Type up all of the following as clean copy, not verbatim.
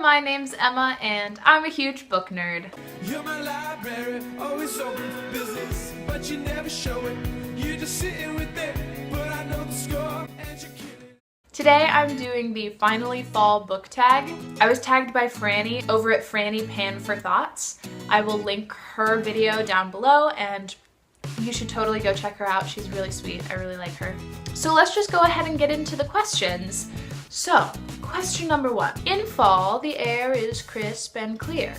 my name's Emma, and I'm a huge book nerd. You're my library, always open for business, but you never show it. You're just sitting with it, but I know the score, and you're kidding. Today I'm doing the Finally Fall book tag. I was tagged by Frannie over at Frannie Pan for Thoughts. I will link her video down below, and you should totally go check her out. She's really sweet. I really like her. So let's just go ahead and get into the questions. So, question number 1. In fall, the air is crisp and clear.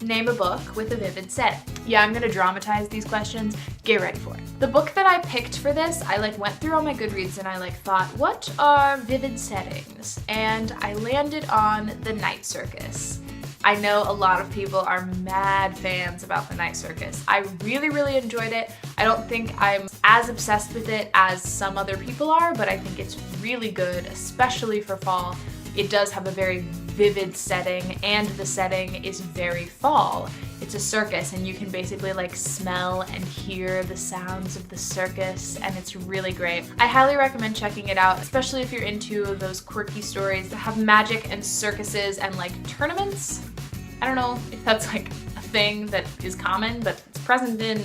Name a book with a vivid setting. Yeah, I'm gonna dramatize these questions. Get ready for it. The book that I picked for this, I went through all my Goodreads and I thought, what are vivid settings? And I landed on The Night Circus. I know a lot of people are mad fans about The Night Circus. I really, really enjoyed it. I don't think I'm as obsessed with it as some other people are, but I think it's really good, especially for fall. It does have a very vivid setting, and the setting is very fall. It's a circus, and you can basically smell and hear the sounds of the circus, and it's really great. I highly recommend checking it out, especially if you're into those quirky stories that have magic and circuses and tournaments. I don't know if that's a thing that is common, but it's present in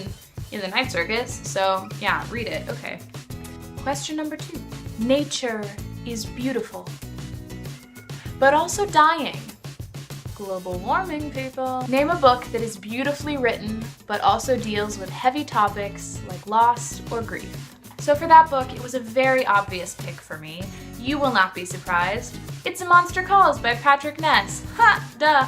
The Night Circus, so yeah, read it. Okay. Question number 2. Nature is beautiful, but also dying. Global warming, people. Name a book that is beautifully written, but also deals with heavy topics like loss or grief. So for that book, it was a very obvious pick for me. You will not be surprised. It's A Monster Calls by Patrick Ness. Ha! Duh!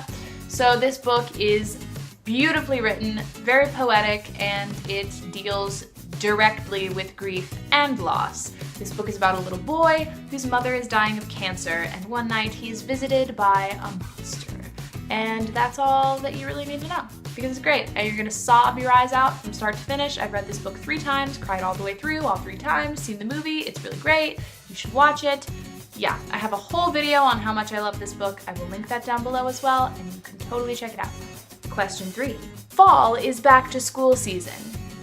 So this book is beautifully written, very poetic, and it deals directly with grief and loss. This book is about a little boy whose mother is dying of cancer, and one night he's visited by a monster. And that's all that you really need to know, because it's great, and you're gonna sob your eyes out from start to finish. I've read this book 3 times, cried all the way through, all 3 times, seen the movie. It's really great. You should watch it. Yeah, I have a whole video on how much I love this book. I will link that down below as well, and you can totally check it out. Question 3. Fall is back to school season.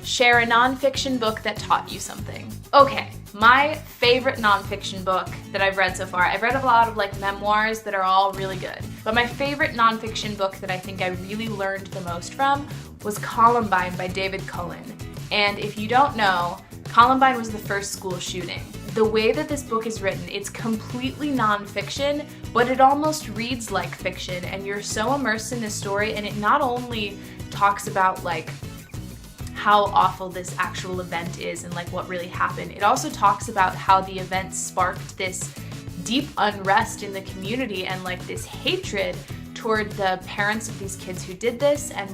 Share a nonfiction book that taught you something. Okay, my favorite nonfiction book that I've read so far, I've read a lot of memoirs that are all really good, but my favorite nonfiction book that I think I really learned the most from was Columbine by David Cullen. And if you don't know, Columbine was the first school shooting. The way that this book is written, it's completely nonfiction, but it almost reads like fiction, and you're so immersed in this story, and it not only talks about how awful this actual event is and what really happened, it also talks about how the event sparked this deep unrest in the community and this hatred toward the parents of these kids who did this, and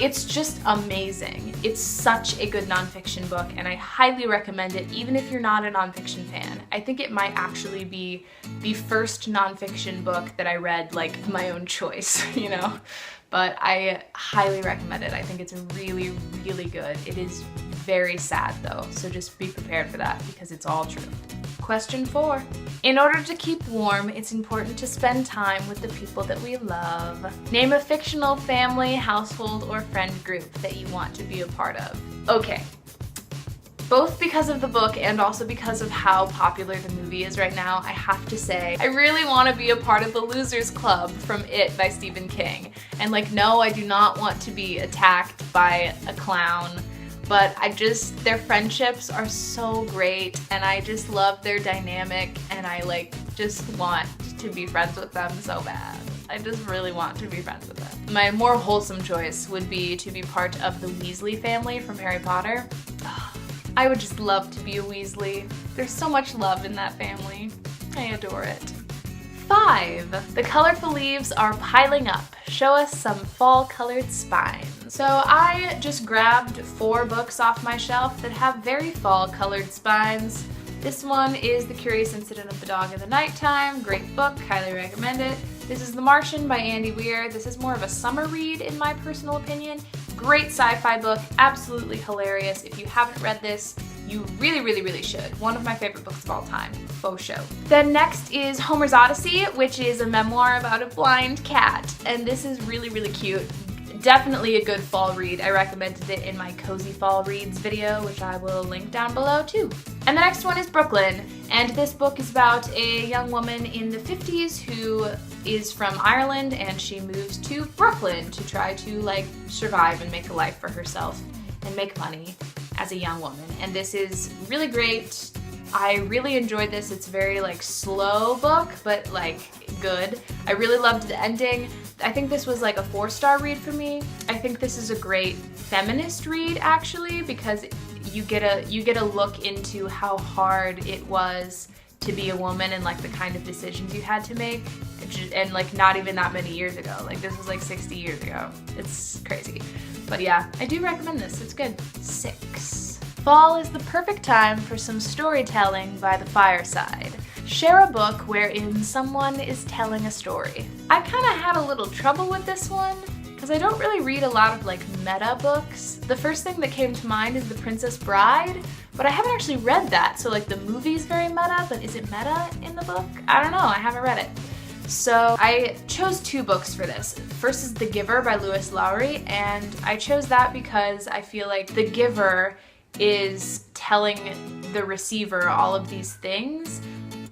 it's just amazing. It's such a good nonfiction book, and I highly recommend it even if you're not a nonfiction fan. I think it might actually be the first nonfiction book that I read my own choice, you know? But I highly recommend it. I think it's really, really good. It is very sad though, so just be prepared for that because it's all true. Question 4. In order to keep warm, it's important to spend time with the people that we love. Name a fictional family, household, or friend group that you want to be a part of. Okay. Both because of the book and also because of how popular the movie is right now, I have to say, I really want to be a part of the Losers Club from It by Stephen King. And no, I do not want to be attacked by a clown, but their friendships are so great, and I just love their dynamic, and I just want to be friends with them so bad. I just really want to be friends with them. My more wholesome choice would be to be part of the Weasley family from Harry Potter. I would just love to be a Weasley. There's so much love in that family. I adore it. 5. The colorful leaves are piling up. Show us some fall-colored spines. So I just grabbed 4 books off my shelf that have very fall-colored spines. This one is The Curious Incident of the Dog in the Nighttime. Great book, highly recommend it. This is The Martian by Andy Weir. This is more of a summer read in my personal opinion. Great sci-fi book, absolutely hilarious. If you haven't read this, you really, really, really should. One of my favorite books of all time, faux show. Then next is Homer's Odyssey, which is a memoir about a blind cat. And this is really, really cute. Definitely a good fall read. I recommended it in my Cozy Fall Reads video, which I will link down below too. And the next one is Brooklyn, and this book is about a young woman in the 50s who is from Ireland and she moves to Brooklyn to try to like survive and make a life for herself and make money as a young woman. And this is really great. I really enjoyed this. It's very like slow book, but like good. I really loved the ending. I think this was like a 4-star read for me. I think this is a great feminist read actually, because you get a look into how hard it was to be a woman and like the kind of decisions you had to make, and like not even that many years ago. Like this was like 60 years ago. It's crazy. But yeah, I do recommend this. It's good. 6. Fall is the perfect time for some storytelling by the fireside. Share a book wherein someone is telling a story. I kind of had a little trouble with this one because I don't really read a lot of like meta books. The first thing that came to mind is The Princess Bride, but I haven't actually read that. So like the movie's very meta, but is it meta in the book? I don't know, I haven't read it. So I chose 2 books for this. First is The Giver by Lewis Lowry, and I chose that because I feel like The Giver is telling the receiver all of these things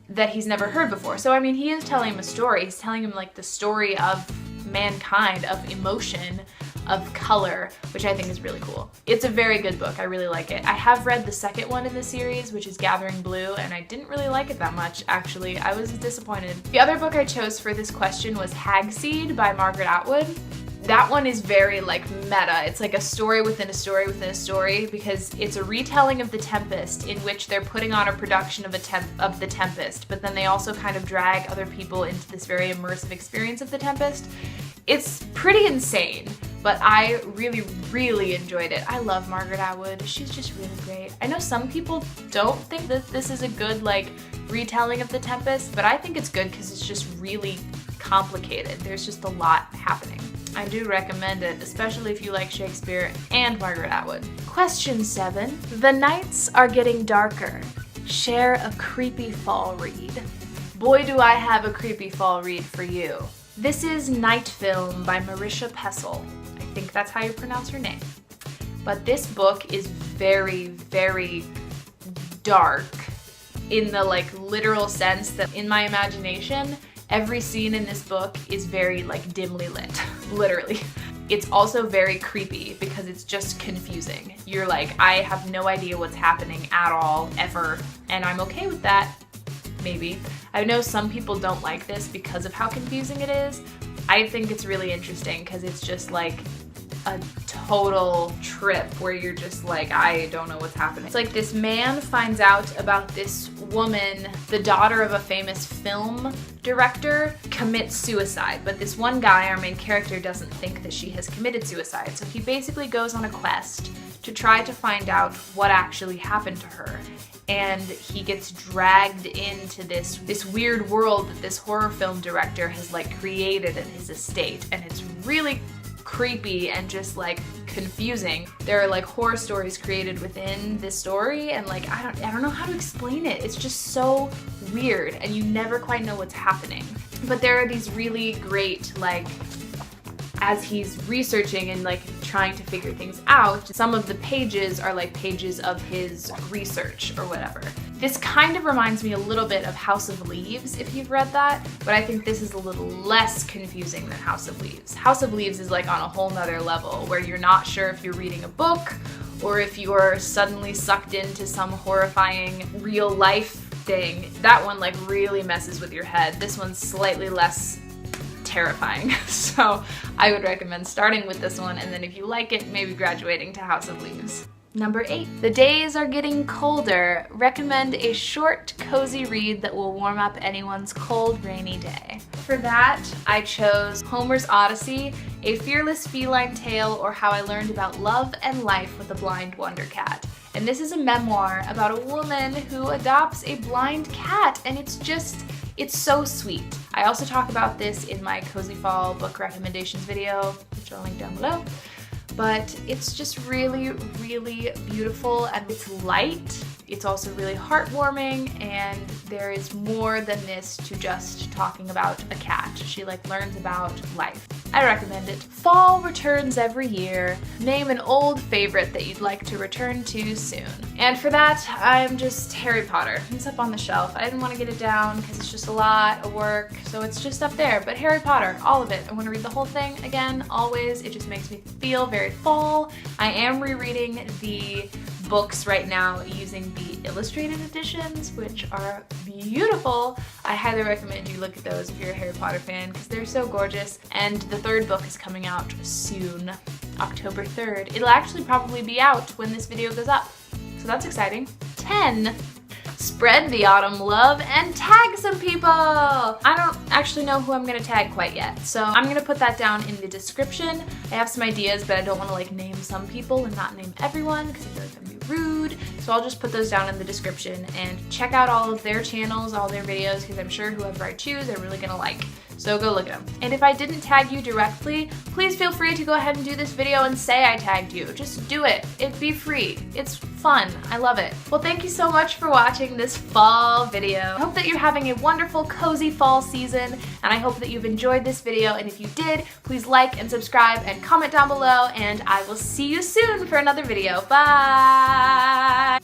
that he's never heard before. So I mean, he is telling him a story. He's telling him like the story of mankind, of emotion, of color, which I think is really cool. It's a very good book. I really like it. I have read the second one in the series, which is Gathering Blue, and I didn't really like it that much, actually. I was disappointed. The other book I chose for this question was Hagseed by Margaret Atwood. That one is very like meta. It's like a story within a story within a story, because it's a retelling of The Tempest in which they're putting on a production of The Tempest, but then they also kind of drag other people into this very immersive experience of The Tempest. It's pretty insane, but I really, really enjoyed it. I love Margaret Atwood. She's just really great. I know some people don't think that this is a good like retelling of The Tempest, but I think it's good because it's just really complicated. There's just a lot happening. I do recommend it, especially if you like Shakespeare and Margaret Atwood. Question 7. The nights are getting darker. Share a creepy fall read. Boy, do I have a creepy fall read for you. This is Night Film by Marisha Pessel. I think that's how you pronounce her name. But this book is very, very dark in the like literal sense that in my imagination, every scene in this book is very like dimly lit, literally. It's also very creepy because it's just confusing. You're like, I have no idea what's happening at all, ever, and I'm okay with that, maybe. I know some people don't like this because of how confusing it is. I think it's really interesting because it's just like a total trip where you're just like, I don't know what's happening. It's like this man finds out about this woman, the daughter of a famous film director, commits suicide, but this one guy, our main character, doesn't think that she has committed suicide. So he basically goes on a quest to try to find out what actually happened to her. And he gets dragged into this weird world that this horror film director has like created in his estate, and it's really creepy and just like confusing. There are like horror stories created within this story, and like I don't know how to explain it. It's just so weird and you never quite know what's happening. But there are these really great, like, as he's researching and like trying to figure things out, some of the pages are like pages of his research or whatever. This kind of reminds me a little bit of House of Leaves, if you've read that, but I think this is a little less confusing than House of Leaves. House of Leaves is like on a whole nother level where you're not sure if you're reading a book or if you're suddenly sucked into some horrifying real life thing. That one like really messes with your head. This one's slightly less terrifying. So I would recommend starting with this one, and then if you like it, maybe graduating to House of Leaves. Number 8. The days are getting colder. Recommend a short, cozy read that will warm up anyone's cold, rainy day. For that, I chose Homer's Odyssey, A Fearless Feline Tale, or How I Learned About Love and Life with a Blind Wonder Cat. And this is a memoir about a woman who adopts a blind cat, and it's so sweet. I also talk about this in my Cozy Fall book recommendations video, which I'll link down below. But it's just really, really beautiful, and it's light. It's also really heartwarming, and there is more than this to just talking about a cat. She like learns about life. I recommend it. Fall returns every year. Name an old favorite that you'd like to return to soon. And for that, I'm just Harry Potter. It's up on the shelf. I didn't want to get it down because it's just a lot of work, so it's just up there. But Harry Potter, all of it. I want to read the whole thing again, always. It just makes me feel very fall. I am rereading the books right now using the illustrated editions, which are beautiful. I highly recommend you look at those if you're a Harry Potter fan because they're so gorgeous. And the third book is coming out soon, October 3rd. It'll actually probably be out when this video goes up, so that's exciting. 10. Spread the autumn love and tag some people! I don't actually know who I'm gonna tag quite yet, so I'm gonna put that down in the description. I have some ideas, but I don't want to like name some people and not name everyone because I feel like that'd be rude. So I'll just put those down in the description and check out all of their channels, all their videos, because I'm sure whoever I choose, I'm really gonna like. So go look at them. And if I didn't tag you directly, please feel free to go ahead and do this video and say I tagged you. Just do it. It'd be free. It's fun. I love it. Well, thank you so much for watching this fall video. I hope that you're having a wonderful, cozy fall season, and I hope that you've enjoyed this video. And if you did, please like and subscribe and comment down below, and I will see you soon for another video. Bye!